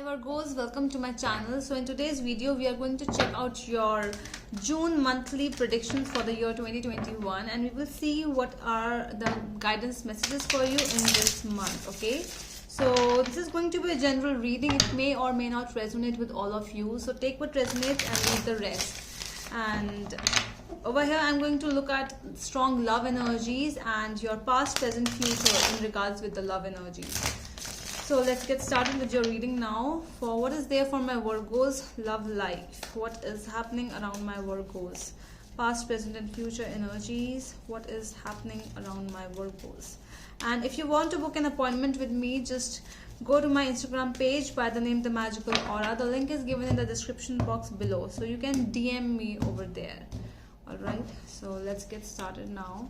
Virgos, welcome to my channel. So in today's video we are going to check out your June monthly predictions for the year 2021 and we will see what are the guidance messages for you in this month. Okay, so this is going to be a general reading. It may or may not resonate with all of you, so take what resonates and leave the rest. And over here I'm going to look at strong love energies and your past, present, future in regards with the love energies. So let's get started with your reading now. For what is there for my Virgos love life? What is happening around my Virgos? Past, present and future energies. What is happening around my Virgos? And if you want to book an appointment with me, just go to my Instagram page by the name The Magical Aura. The link is given in the description box below. So you can DM me over there. Alright, so let's get started now.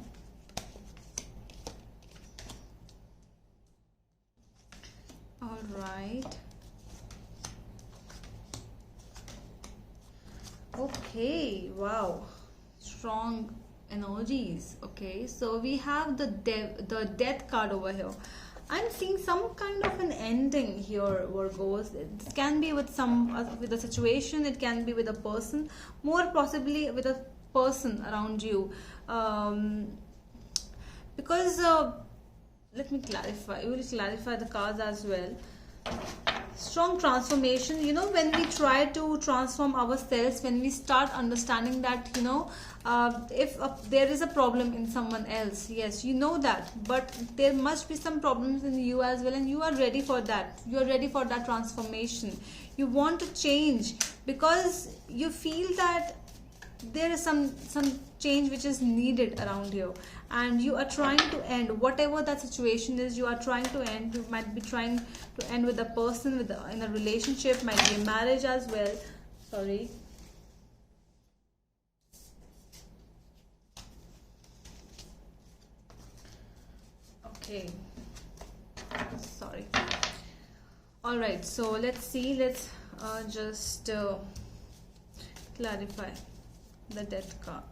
All right. Okay, wow. Strong energies. Okay, so we have the death card over here. I'm seeing some kind of an ending here, Virgos. It can be with with a situation, it can be with a person, more possibly with a person around you. Because let me clarify. We will clarify the cards as well. Strong transformation. You know, when we try to transform ourselves, when we start understanding that, you know, if there is a problem in someone else, yes, you know that, but there must be some problems in you as well, and you are ready for that. You are ready for that transformation. You want to change because you feel that there is some change which is needed around you, and you are trying to end whatever that situation is. You are trying to end. You might be trying to end with a person, in a relationship, might be a marriage as well. Sorry. Okay, sorry. All right, so let's see. Let's just clarify the death card.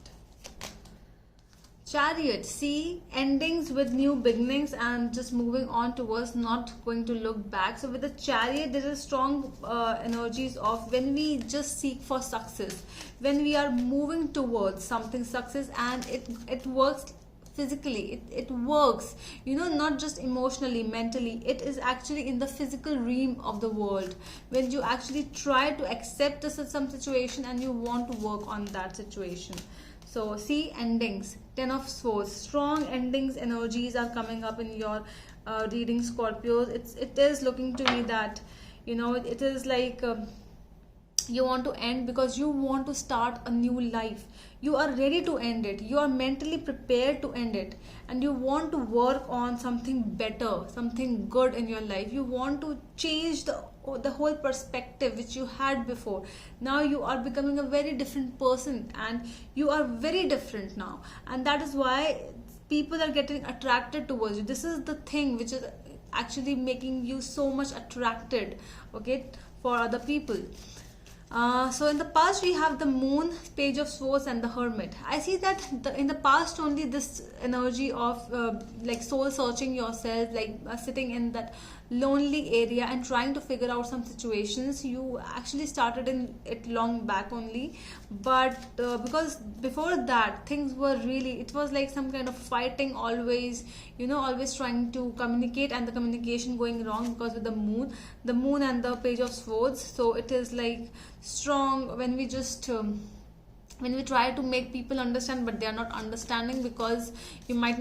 Chariot. See, endings with new beginnings and just moving on towards not going to look back. So with the Chariot, there is strong energies of when we just seek for success, when we are moving towards something success, and it works physically. It works, you know, not just emotionally, mentally. It is actually in the physical realm of the world when you actually try to accept some situation and you want to work on that situation. So see, endings. 10 of Swords. Strong endings energies are coming up in your reading, Scorpios. It is looking to me that, you know, it is like you want to end because you want to start a new life. You are ready to end it. You are mentally prepared to end it, and you want to work on something better, something good in your life. You want to change the whole perspective which you had before. Now you are becoming a very different person, and you are very different now, and that is why people are getting attracted towards you. This is the thing which is actually making you so much attracted, okay, for other people. So in the past we have the Moon, Page of Swords and the Hermit. I see that in the past only this energy of like soul searching yourself, like sitting in that lonely area and trying to figure out some situations. You actually started in it long back only, but because before that things were really, it was like some kind of fighting always, you know, always trying to communicate and the communication going wrong because with the moon and the Page of Swords. So it is like strong when we just when we try to make people understand, but they are not understanding because you might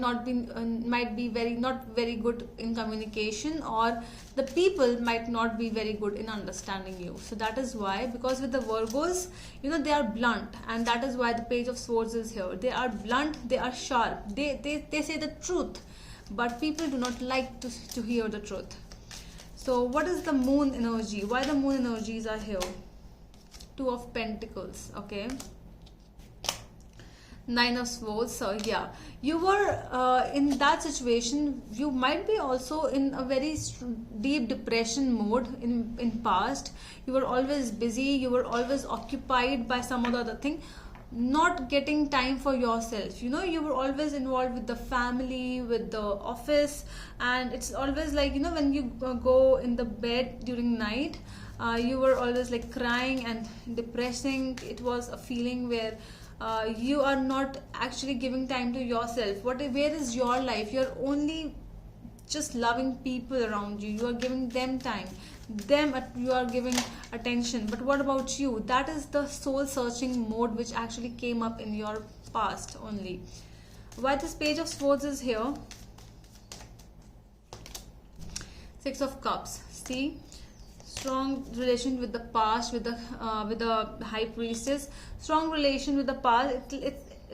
be very not very good in communication, or the people might not be very good in understanding you. So that is why, because with the Virgos, you know, they are blunt, and that is why the Page of Swords is here. They are blunt, they are sharp, they say the truth, but people do not like to hear the truth. So what is the Moon energy? Why the Moon energies are here? Two of Pentacles. Okay, Nine of Swords. So yeah, you were in that situation. You might be also in a very deep depression mode in past. You were always busy, you were always occupied by some other thing, not getting time for yourself. You know, you were always involved with the family, with the office, and it's always like, you know, when you go in the bed during night, You were always like crying and depressing. It was a feeling where you are not actually giving time to yourself. Where is your life? You're only just loving people around you. You are giving them time, you are giving attention. But what about you? That is the soul searching mode which actually came up in your past only. Why this page of swords is here? Six of cups. See, strong relation with the past, with the high priestess. Strong relation with the past.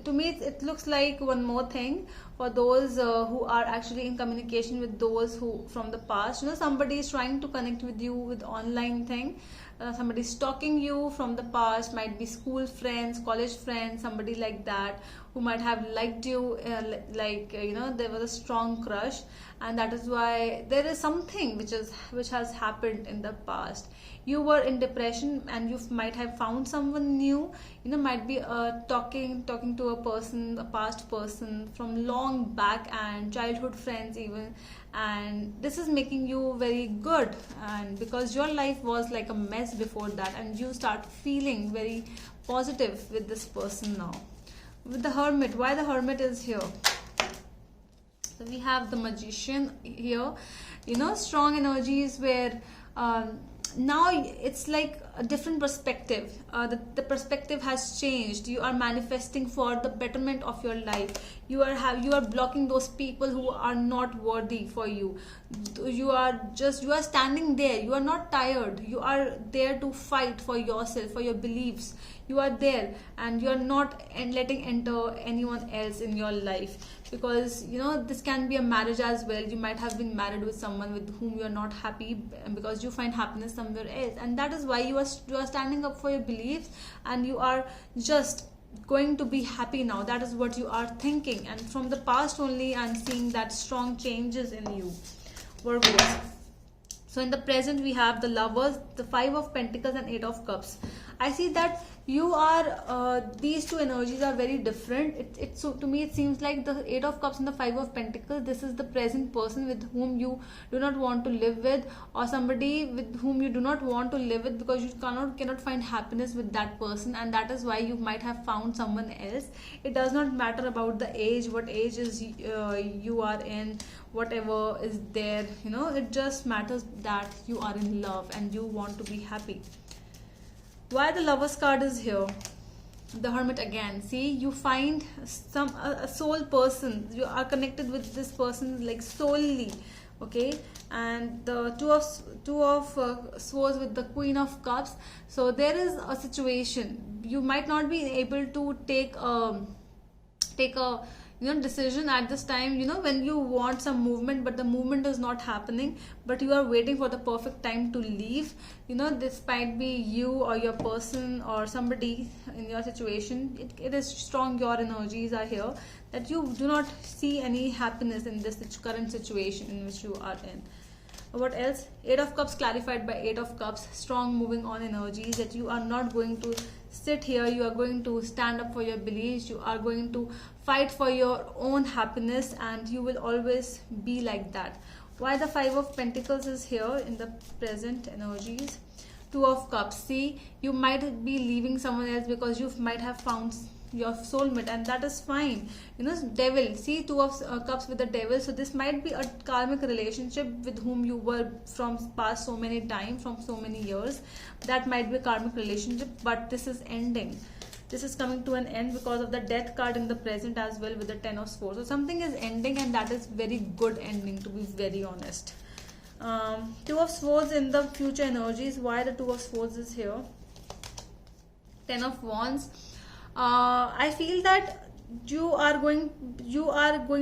To me it looks like one more thing for those who are actually in communication with those who from the past. Somebody is trying to connect with you with online thing. Somebody is stalking you from the past, might be school friends, college friends, somebody like that, who might have liked you, there was a strong crush, and that is why there is something which has happened in the past. You were in depression and you might have found someone new. Might be talking to a past person from long back and childhood friends even, and this is making you very good, and because your life was like a mess before that, and you start feeling very positive with this person now. With the Hermit, why the Hermit is here? So we have the Magician here. Strong energies where now it's like a different perspective. The perspective has changed. You are manifesting for the betterment of your life. You are blocking those people who are not worthy for you. You are standing there. You are not tired. You are there to fight for yourself, for your beliefs. You are there, and you are not letting enter anyone else in your life, because this can be a marriage as well. You might have been married with someone with whom you are not happy, because you find happiness somewhere else, and that is why you are standing up for your beliefs, and you are just going to be happy now. That is what you are thinking, and from the past only I'm seeing that strong changes in you, Virgos. So in the present we have the Lovers, the Five of Pentacles and Eight of Cups. I see that you are these two energies are very different. So to me it seems like the Eight of Cups and the Five of Pentacles, this is the present person with whom you do not want to live with, or somebody with whom you do not want to live with because you cannot find happiness with that person, and that is why you might have found someone else. It does not matter about the age, what age is you are in, whatever is there, it just matters that you are in love and you want to be happy. Why the Lovers card is here? The Hermit again. See, you find a soul person. You are connected with this person like solely, okay? And the two of swords with the Queen of Cups. So there is a situation. You might not be able to take a decision at this time, when you want some movement, but the movement is not happening, but you are waiting for the perfect time to leave. This might be you or your person or somebody in your situation. It is strong, your energies are here, that you do not see any happiness in this current situation in which you are in. What else? Eight of Cups clarified by Eight of Cups. Strong moving on energies, that you are not going to sit here. You are going to stand up for your beliefs. You are going to fight for your own happiness, and you will always be like that. Why the Five of Pentacles is here in the present energies? Two of Cups. See, you might be leaving someone else because you might have found your soulmate, and that is fine. Devil. See, Two of Cups with the Devil. So this might be a karmic relationship with whom you were from past so many times, from so many years. That might be a karmic relationship, but this is ending. This is coming to an end because of the Death card in the present as well with the Ten of Swords. So something is ending, and that is very good ending, to be very honest. Two of Swords in the future energies. Why the Two of Swords is here? Ten of Wands. I feel that you are going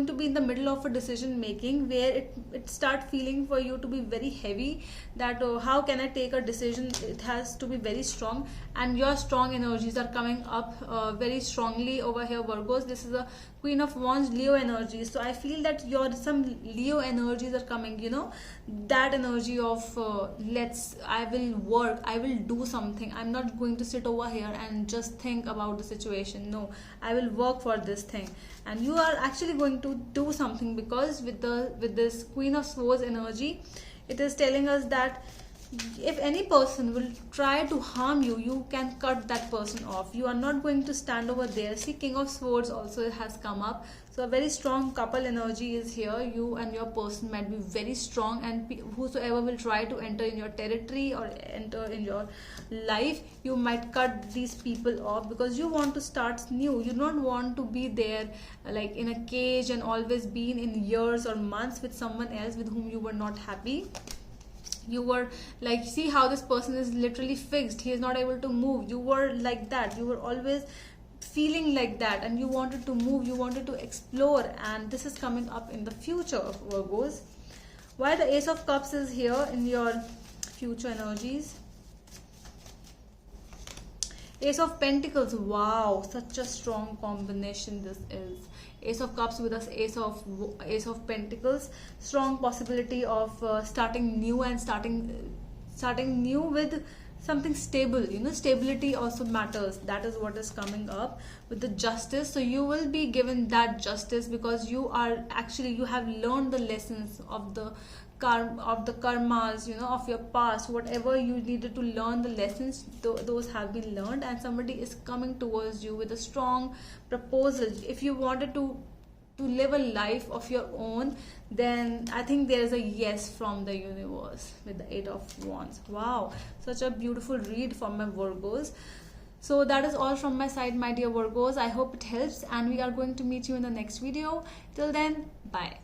to be in the middle of a decision making where it start feeling for you to be very heavy, that how can I take a decision. It has to be very strong, and your strong energies are coming up very strongly over here, Virgos. This is a Queen of Wands, Leo energies. So I feel that some Leo energies are coming, that energy of I will work, I will do something. I'm not going to sit over here and just think about the situation. No, I will work for this thing, and you are actually going to do something, because with this Queen of Swords energy, it is telling us that if any person will try to harm you, you can cut that person off. You are not going to stand over there. See, King of Swords also has come up. So a very strong couple energy is here. You and your person might be very strong, and whosoever will try to enter in your territory or enter in your life, you might cut these people off, because you want to start new. You don't want to be there like in a cage and always been in years or months with someone else with whom you were not happy. You were like, see how this person is literally fixed, he is not able to move. You were like that, you were always feeling like that, and you wanted to move, you wanted to explore, and this is coming up in the future of Virgos. Why the Ace of Cups is here in your future energies? Ace of Pentacles, wow, such a strong combination this is. Ace of Cups with us, Ace of Pentacles, strong possibility of starting new, and starting new with something stable. You know, stability also matters. That is what is coming up with the Justice. So you will be given that justice, because you have learned the lessons of the karmas, you know, of your past. Whatever you needed to learn, the lessons, those have been learned, and somebody is coming towards you with a strong proposal. If you wanted to live a life of your own, then I think there is a yes from the universe with the Eight of Wands. Wow, such a beautiful read from my Virgos. So that is all from my side, my dear Virgos. I hope it helps, and we are going to meet you in the next video. Till then, bye.